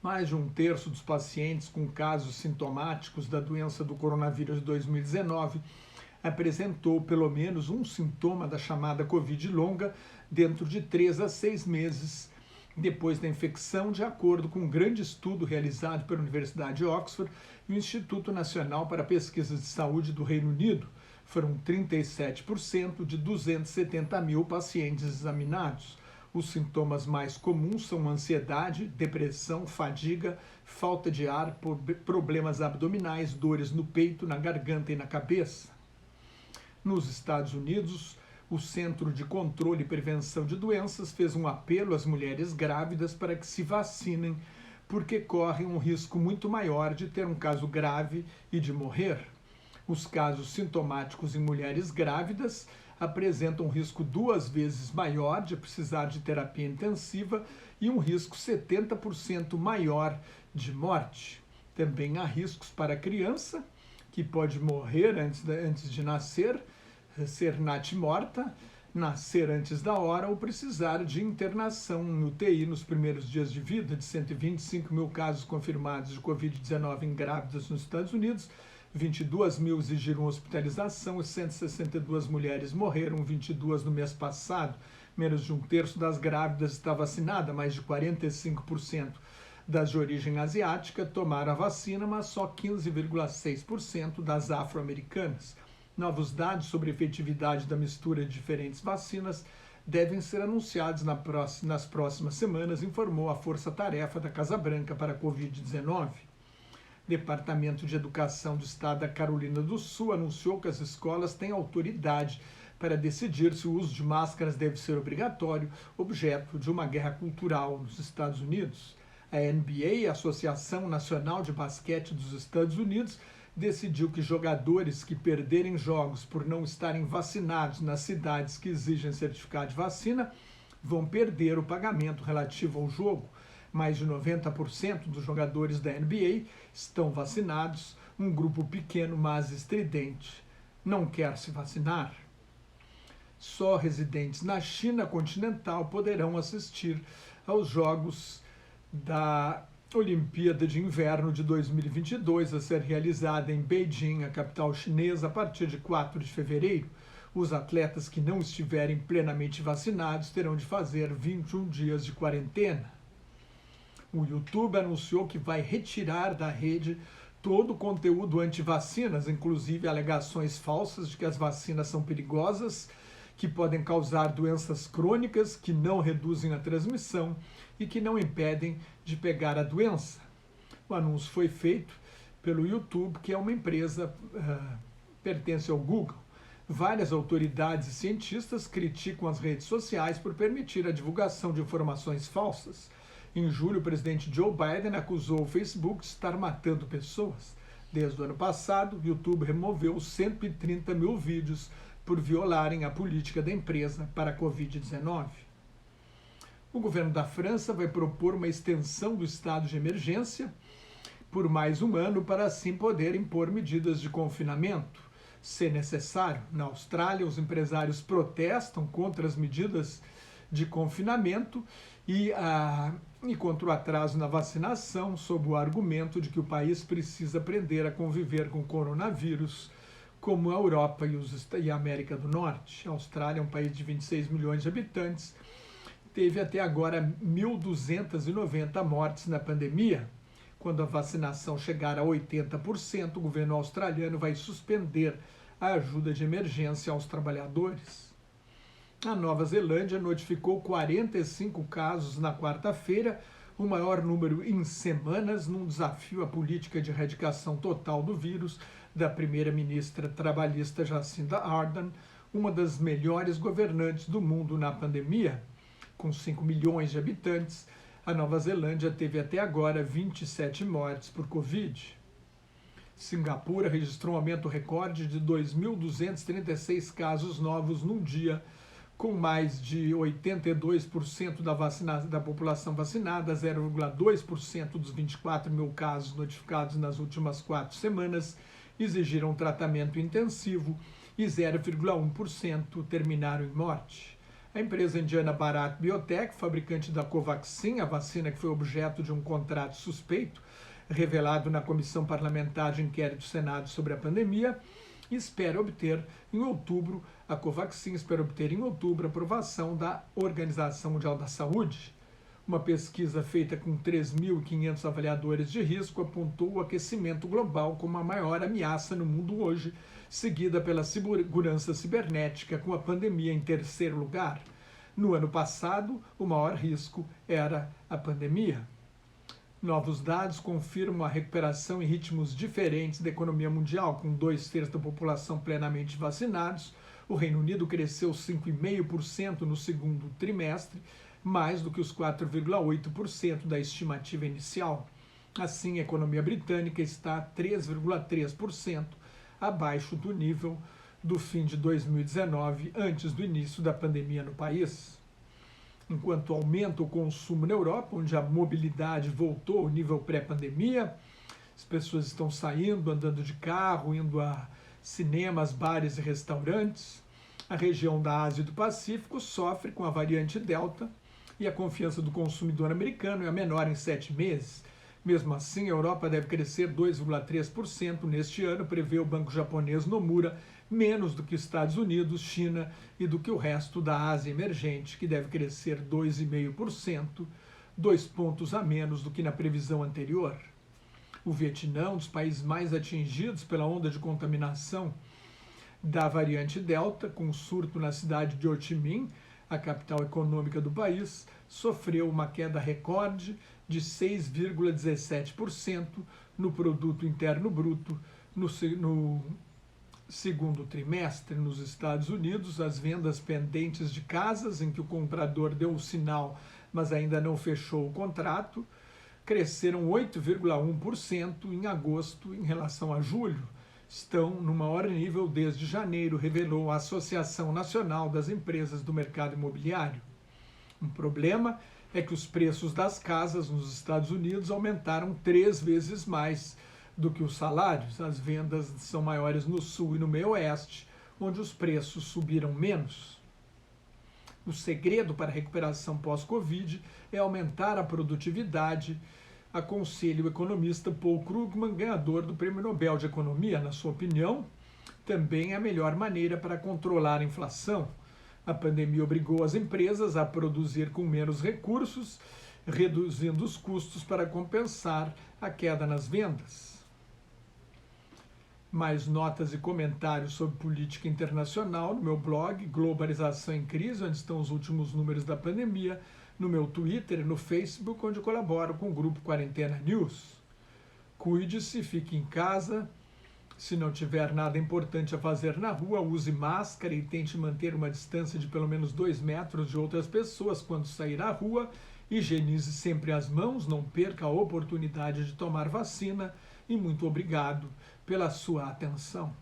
Mais de um terço dos pacientes com casos sintomáticos da doença do coronavírus de 2019 apresentou pelo menos um sintoma da chamada Covid longa dentro de 3 a 6 meses depois da infecção, de acordo com um grande estudo realizado pela Universidade de Oxford e o Instituto Nacional para Pesquisas de Saúde do Reino Unido. Foram 37% de 270 mil pacientes examinados. Os sintomas mais comuns são ansiedade, depressão, fadiga, falta de ar, problemas abdominais, dores no peito, na garganta e na cabeça. Nos Estados Unidos, o Centro de Controle e Prevenção de Doenças fez um apelo às mulheres grávidas para que se vacinem, porque correm um risco muito maior de ter um caso grave e de morrer. Os casos sintomáticos em mulheres grávidas apresentam um risco 2 vezes maior de precisar de terapia intensiva e um risco 70% maior de morte. Também há riscos para a criança, que pode morrer antes de nascer, ser natimorta, nascer antes da hora ou precisar de internação em UTI nos primeiros dias de vida. De 125 mil casos confirmados de Covid-19 em grávidas nos Estados Unidos, 22 mil exigiram hospitalização e 162 mulheres morreram, 22 no mês passado. Menos de um terço das grávidas está vacinada, mais de 45% das de origem asiática tomaram a vacina, mas só 15,6% das afro-americanas. Novos dados sobre a efetividade da mistura de diferentes vacinas devem ser anunciados nas próximas semanas, informou a Força-Tarefa da Casa Branca para a Covid-19. Departamento de Educação do Estado da Carolina do Sul anunciou que as escolas têm autoridade para decidir se o uso de máscaras deve ser obrigatório, objeto de uma guerra cultural nos Estados Unidos. A NBA, a Associação Nacional de Basquete dos Estados Unidos, decidiu que jogadores que perderem jogos por não estarem vacinados nas cidades que exigem certificado de vacina vão perder o pagamento relativo ao jogo. Mais de 90% dos jogadores da NBA estão vacinados, um grupo pequeno, mas estridente, não quer se vacinar. Só residentes na China continental poderão assistir aos Jogos da Olimpíada de Inverno de 2022, a ser realizada em Beijing, a capital chinesa, a partir de 4 de fevereiro. Os atletas que não estiverem plenamente vacinados terão de fazer 21 dias de quarentena. O YouTube anunciou que vai retirar da rede todo o conteúdo anti-vacinas, inclusive alegações falsas de que as vacinas são perigosas, que podem causar doenças crônicas, que não reduzem a transmissão e que não impedem de pegar a doença. O anúncio foi feito pelo YouTube, que é uma empresa pertence ao Google. Várias autoridades e cientistas criticam as redes sociais por permitir a divulgação de informações falsas. Em julho, o presidente Joe Biden acusou o Facebook de estar matando pessoas. Desde o ano passado, o YouTube removeu 130 mil vídeos por violarem a política da empresa para a Covid-19. O governo da França vai propor uma extensão do estado de emergência por mais um ano para assim poder impor medidas de confinamento, se necessário. Na Austrália, os empresários protestam contra as medidas de confinamento e contra o atraso na vacinação, sob o argumento de que o país precisa aprender a conviver com o coronavírus, como a Europa e a América do Norte. A Austrália é um país de 26 milhões de habitantes, teve até agora 1.290 mortes na pandemia. Quando a vacinação chegar a 80%, o governo australiano vai suspender a ajuda de emergência aos trabalhadores. A Nova Zelândia notificou 45 casos na quarta-feira, o maior número em semanas, num desafio à política de erradicação total do vírus da primeira-ministra trabalhista Jacinda Ardern, uma das melhores governantes do mundo na pandemia. Com 5 milhões de habitantes, a Nova Zelândia teve até agora 27 mortes por Covid. Singapura registrou um aumento recorde de 2.236 casos novos num dia, com mais de 82% da população vacinada, 0,2% dos 24 mil casos notificados nas últimas 4 semanas exigiram tratamento intensivo e 0,1% terminaram em morte. A empresa indiana Bharat Biotech, fabricante da Covaxin, a vacina que foi objeto de um contrato suspeito, revelado na Comissão Parlamentar de Inquérito do Senado sobre a pandemia, espera obter em outubro, a Covaxin espera obter em outubro a aprovação da Organização Mundial da Saúde. Uma pesquisa feita com 3.500 avaliadores de risco apontou o aquecimento global como a maior ameaça no mundo hoje, seguida pela segurança cibernética, com a pandemia em terceiro lugar. No ano passado, o maior risco era a pandemia. Novos dados confirmam a recuperação em ritmos diferentes da economia mundial, com 2/3 da população plenamente vacinados. O Reino Unido cresceu 5,5% no segundo trimestre, mais do que os 4,8% da estimativa inicial. Assim, a economia britânica está 3,3% abaixo do nível do fim de 2019, antes do início da pandemia no país. Enquanto aumenta o consumo na Europa, onde a mobilidade voltou ao nível pré-pandemia, as pessoas estão saindo, andando de carro, indo a cinemas, bares e restaurantes. A região da Ásia e do Pacífico sofre com a variante Delta e a confiança do consumidor americano é a menor em 7 meses. Mesmo assim, a Europa deve crescer 2,3% neste ano, prevê o banco japonês Nomura, menos do que os Estados Unidos, China e do que o resto da Ásia emergente, que deve crescer 2,5%, 2 pontos a menos do que na previsão anterior. O Vietnã, um dos países mais atingidos pela onda de contaminação da variante Delta, com surto na cidade de Ho Chi Minh, a capital econômica do país, sofreu uma queda recorde de 6,17% no produto interno bruto no segundo trimestre. Nos Estados Unidos, as vendas pendentes de casas em que o comprador deu um sinal, mas ainda não fechou o contrato, cresceram 8,1% em agosto em relação a julho. Estão no maior nível desde janeiro, revelou a Associação Nacional das Empresas do Mercado Imobiliário. Um problema é que os preços das casas nos Estados Unidos aumentaram 3 vezes mais do que os salários. As vendas são maiores no sul e no meio-oeste, onde os preços subiram menos. O segredo para a recuperação pós-Covid é aumentar a produtividade, aconselha o economista Paul Krugman, ganhador do Prêmio Nobel de Economia. Na sua opinião, também é a melhor maneira para controlar a inflação. A pandemia obrigou as empresas a produzir com menos recursos, reduzindo os custos para compensar a queda nas vendas. Mais notas e comentários sobre política internacional no meu blog, Globalização em Crise, onde estão os últimos números da pandemia, no meu Twitter e no Facebook, onde colaboro com o grupo Quarentena News. Cuide-se, fique em casa. Se não tiver nada importante a fazer na rua, use máscara e tente manter uma distância de pelo menos 2 metros de outras pessoas quando sair à rua. Higienize sempre as mãos, não perca a oportunidade de tomar vacina e muito obrigado pela sua atenção.